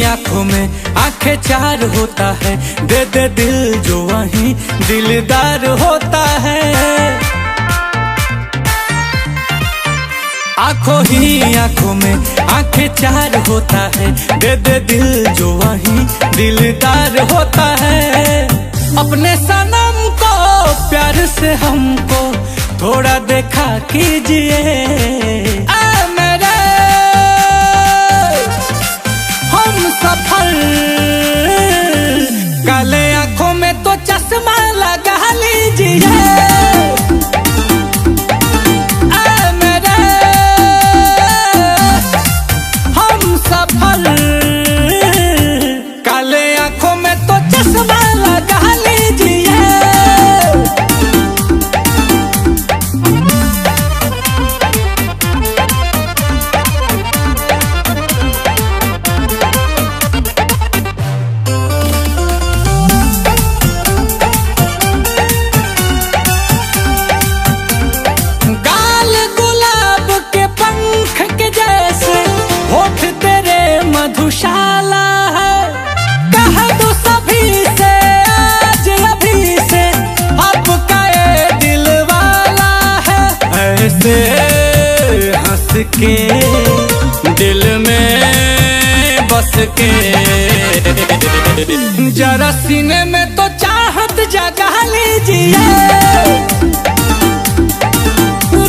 आंखों में आंखें चार होता है, दे दे दिल जो वहीं दिलदार होता है। आंखों में आंखें चार होता है, दे दे दिल जो वहीं दिलदार होता है। अपने सनम को प्यार से हमको थोड़ा देखा कीजिए, सफल काले आंखों में तो चश्मा लगा लीजिए। मेरे हम सफल काले आंखों में तो चश्मा लगा लीजिए। मधुशाला है, कह दो सभी से आज अभी से आपका ये दिल वाला है। ऐसे हंस के दिल में बस के जरा सीने में तो चाहत जगा लीजिए।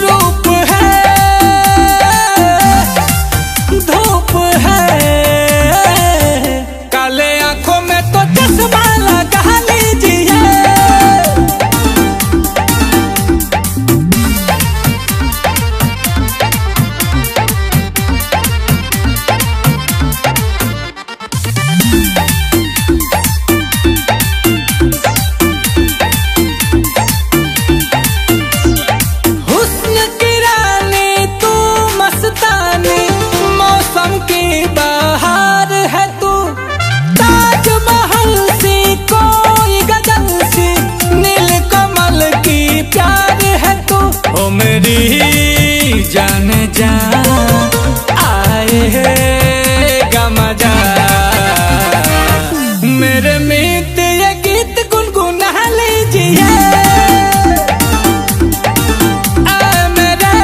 रूप है धूप है, मेरी जान जा आएगा मजा। मेरे मीत ये गीत गुनगुना लीजिए। मेरे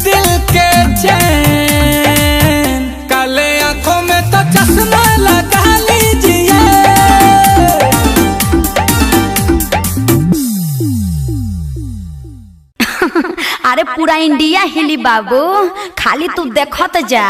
दिल के चैन काले आंखों में तो चश्मा लगा लीजिए। अरे पूरा इंडिया हिली बाबू, खाली तू देखत जा।